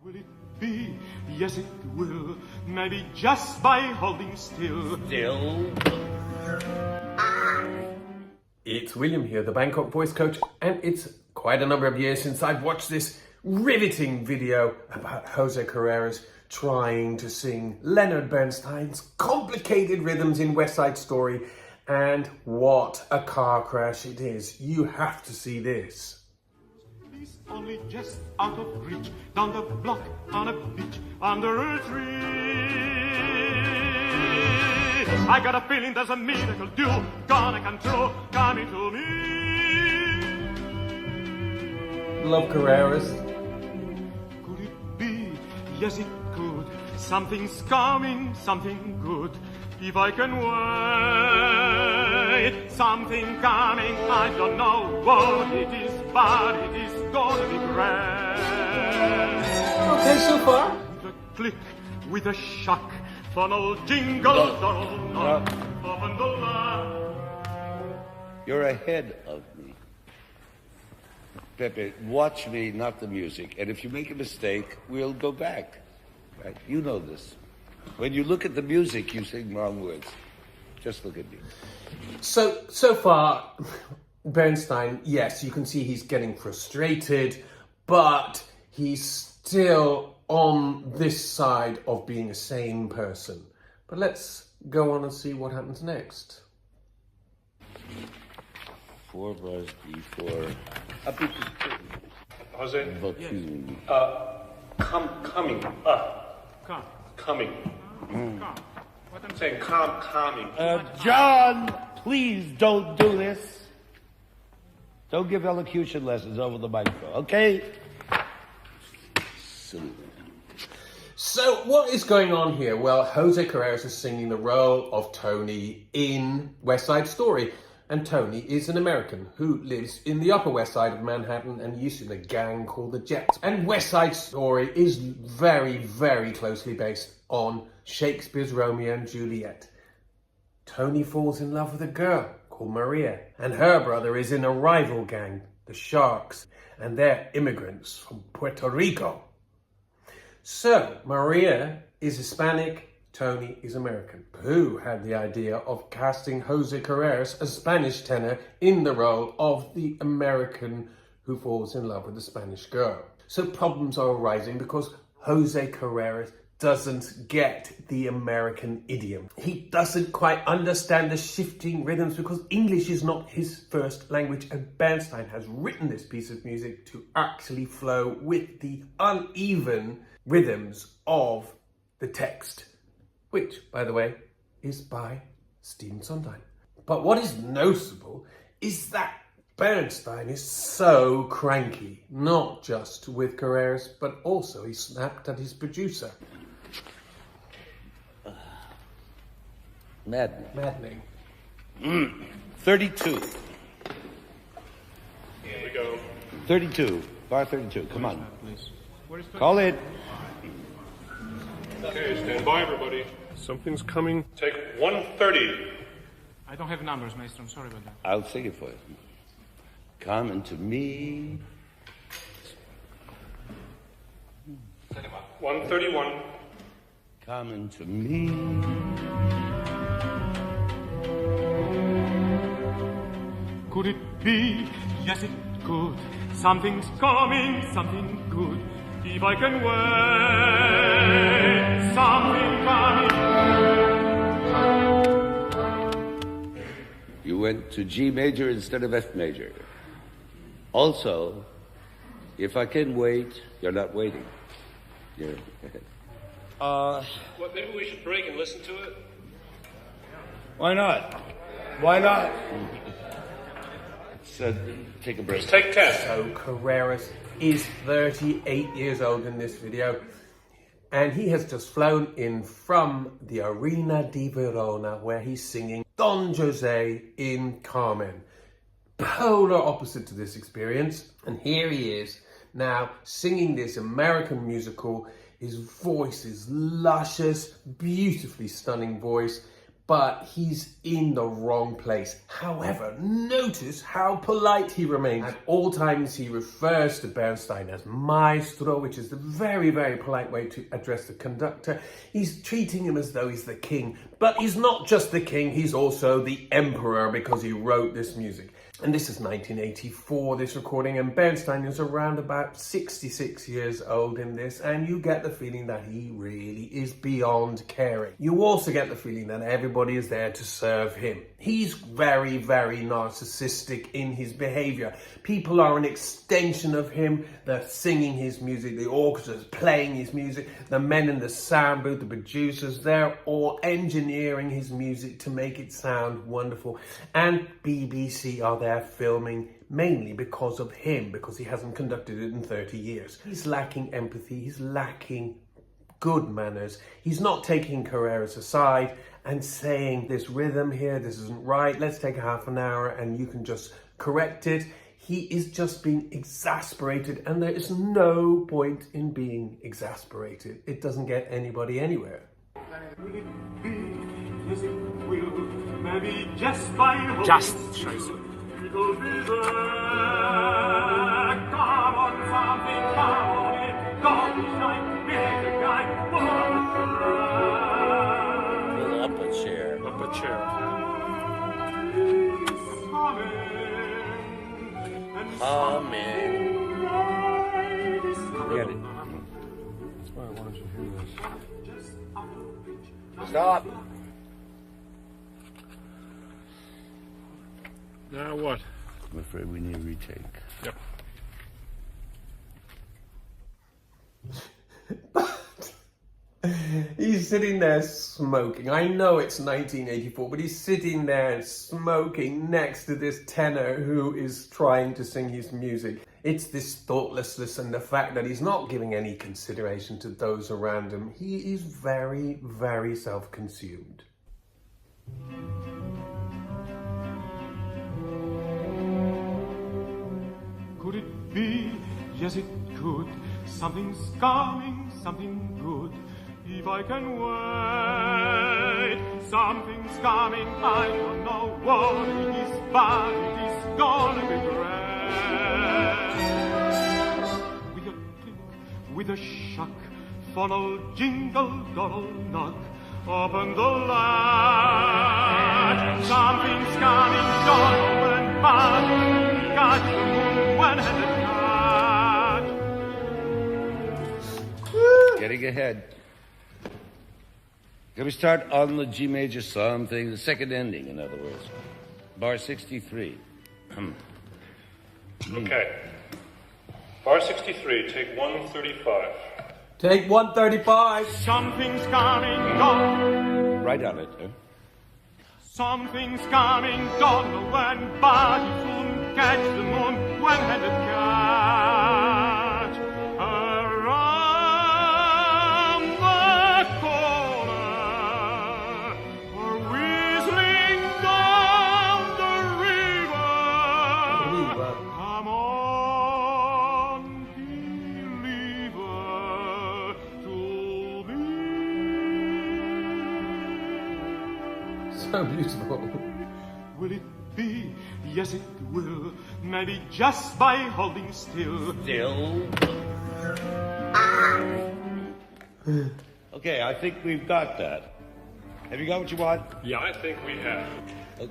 Will it be? Yes, it will. Maybe just by holding still. Still. It's William here, the Bangkok voice coach, and it's quite a number of years since I've watched this riveting video about José Carreras trying to sing Leonard Bernstein's complicated rhythms in West Side Story, and what a car crash it is. You have to see this. He's only just out of reach, down the block, on a beach, under a tree. I got a feeling there's a miracle due, gonna come true, coming to me. Love Carreras. Could it be? Yes, it could. Something's coming, something good. If I can wait, something coming, I don't know what it is, but it is gonna be grand. Okay, so far. With a click, with a shock, funnel jingle, open the line. You're ahead of me. Pepe, watch me, not the music. And if you make a mistake, we'll go back. Right? You know this. When you look at the music, you sing wrong words. Just look at me. So far, Bernstein, yes, you can see he's getting frustrated, but he's still on this side of being a sane person. But let's go on and see what happens next. 4 bars B4. Up to 2. Jose? Coming. Coming. What I'm saying, calming. John, please don't do this. Don't give elocution lessons over the microphone, okay? So what is going on here? Well, José Carreras is singing the role of Tony in West Side Story. And Tony is an American who lives in the Upper West Side of Manhattan and used in a gang called the Jets. And West Side Story is very, very closely based on Shakespeare's Romeo and Juliet. Tony falls in love with a girl called Maria, and her brother is in a rival gang, the Sharks, and they're immigrants from Puerto Rico. So Maria is Hispanic, Tony is American. Who had the idea of casting José Carreras, a Spanish tenor, in the role of the American who falls in love with a Spanish girl? So problems are arising because José Carreras doesn't get the American idiom. He doesn't quite understand the shifting rhythms because English is not his first language, and Bernstein has written this piece of music to actually flow with the uneven rhythms of the text, which, by the way, is by Stephen Sondheim. But what is noticeable is that Bernstein is so cranky, not just with Carreras, but also he snapped at his producer. Maddening. Here 32. we go. 32. Bar 32. Come on. Call it. Okay, stand by, everybody. Something's coming. Take 130. I don't have numbers, Maestro. I'm sorry about that. I'll sing it for you. Coming to me. 131. Coming to me. Could it be? Yes, it could. Something's coming, something good. If I can wait, something coming. You went to G major instead of F major. Also, if I can wait, you're not waiting. You're... What, maybe we should break and listen to it? Why not? Why not? Let's take a break. Let's take 10. So Carreras is 38 years old in this video, and he has just flown in from the Arena di Verona, where he's singing Don José in Carmen. Polar opposite to this experience, and here he is now singing this American musical. His voice is luscious, beautifully stunning voice, but he's in the wrong place. However, notice how polite he remains. At all times, he refers to Bernstein as Maestro, which is the very, very polite way to address the conductor. He's treating him as though he's the king, but he's not just the king, he's also the emperor because he wrote this music. And this is 1984, this recording, and Bernstein is around about 66 years old in this, and you get the feeling that he really is beyond caring. You also get the feeling that everybody is there to serve him. He's very, very narcissistic in his behavior. People are an extension of him. They're singing his music, the orchestra's playing his music, the men in the sound booth, the producers, they're all engineering his music to make it sound wonderful. And BBC are there filming mainly because of him, because he hasn't conducted it in 30 years. He's lacking empathy, he's lacking good manners. He's not taking Carreras aside and saying, this rhythm here, this isn't right, let's take half an hour and you can just correct it. He is just being exasperated, and there is no point in being exasperated. It doesn't get anybody anywhere. Will it be? Yes, it will. Maybe just by Just scheiße. It'll be there. Come on, something, come on it. Don't shine, make the guy. Fill up a chair. Up a chair. Amen. Get it. That's why I wanted you to hear this. Stop. Now what? I'm afraid we need a retake. Yep. He's sitting there smoking. I know it's 1984, but he's sitting there smoking next to this tenor who is trying to sing his music. It's this thoughtlessness and the fact that he's not giving any consideration to those around him. He is very, very self-consumed. Could it be? Yes, it could. Something's coming, something good. If I can wait, something's coming. I don't know what it is, but it is gonna be great. With a click, with a shock, funnel, jingle, doddle, knock. Open the latch. Something's coming, don't open, but catch the moon one-handed catch. Getting ahead. Can we start on the G major something, the second ending, in other words? Bar 63. Okay. Bar 63, take 135. Take 135. Something's coming, don't. Right on it, huh? Something's coming, don't know when, but you soon catch the moon, one-handed catch. Around the corner, or whistling down the river. Come on, believer, to me. So beautiful. Will it be? Yes, it will. Maybe just by holding still. Still. Okay, I think we've got that. Have you got what you want? Yeah, I think we have.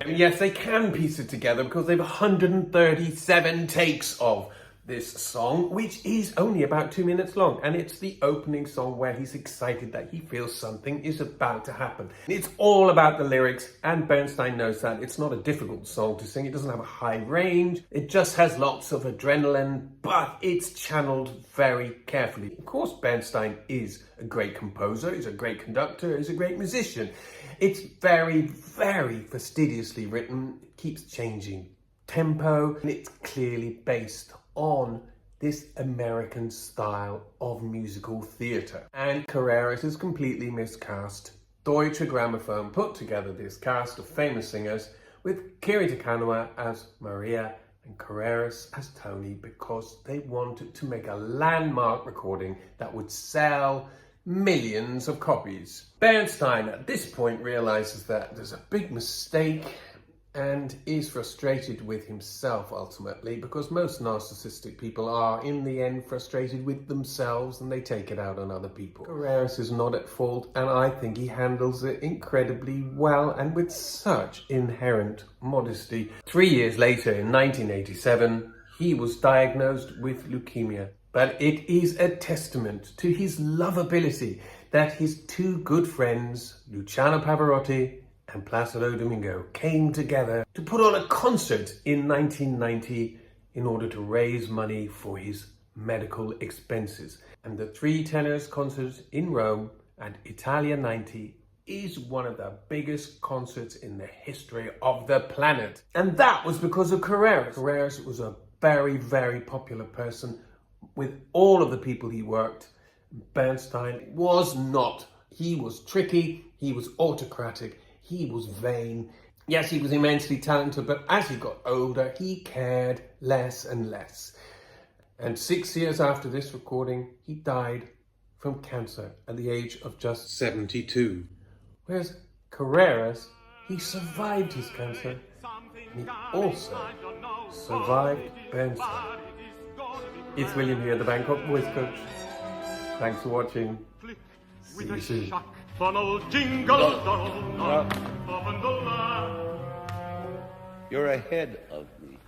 And yes, they can piece it together because they've 137 takes of this song, which is only about 2 minutes long. And it's the opening song where he's excited that he feels something is about to happen. It's all about the lyrics, and Bernstein knows that. It's not a difficult song to sing. It doesn't have a high range. It just has lots of adrenaline, but it's channeled very carefully. Of course, Bernstein is a great composer. He's a great conductor. He's a great musician. It's very, very fastidiously written. It keeps changing tempo, and it's clearly based on this American style of musical theatre. And Carreras is completely miscast. Deutsche Grammophon put together this cast of famous singers with Kiri Te Kanawa as Maria and Carreras as Tony because they wanted to make a landmark recording that would sell millions of copies. Bernstein at this point realizes that there's a big mistake and is frustrated with himself ultimately, because most narcissistic people are in the end frustrated with themselves and they take it out on other people. Carreras is not at fault, and I think he handles it incredibly well and with such inherent modesty. 3 years later, in 1987, he was diagnosed with leukemia. But it is a testament to his lovability that his two good friends, Luciano Pavarotti and Placido Domingo, came together to put on a concert in 1990 in order to raise money for his medical expenses. And the Three Tenors concert in Rome at Italia 90 is one of the biggest concerts in the history of the planet. And that was because of Carreras. Carreras was a very, very popular person with all of the people he worked. Bernstein was not. He was tricky, he was autocratic, he was vain. Yes, he was immensely talented, but as he got older, he cared less and less. And 6 years after this recording, he died from cancer at the age of just 72. Whereas Carreras, he survived his cancer, and he also survived Bernstein. It's William here, the Bangkok Voice Coach. Thanks for watching. See you soon. You're ahead of me.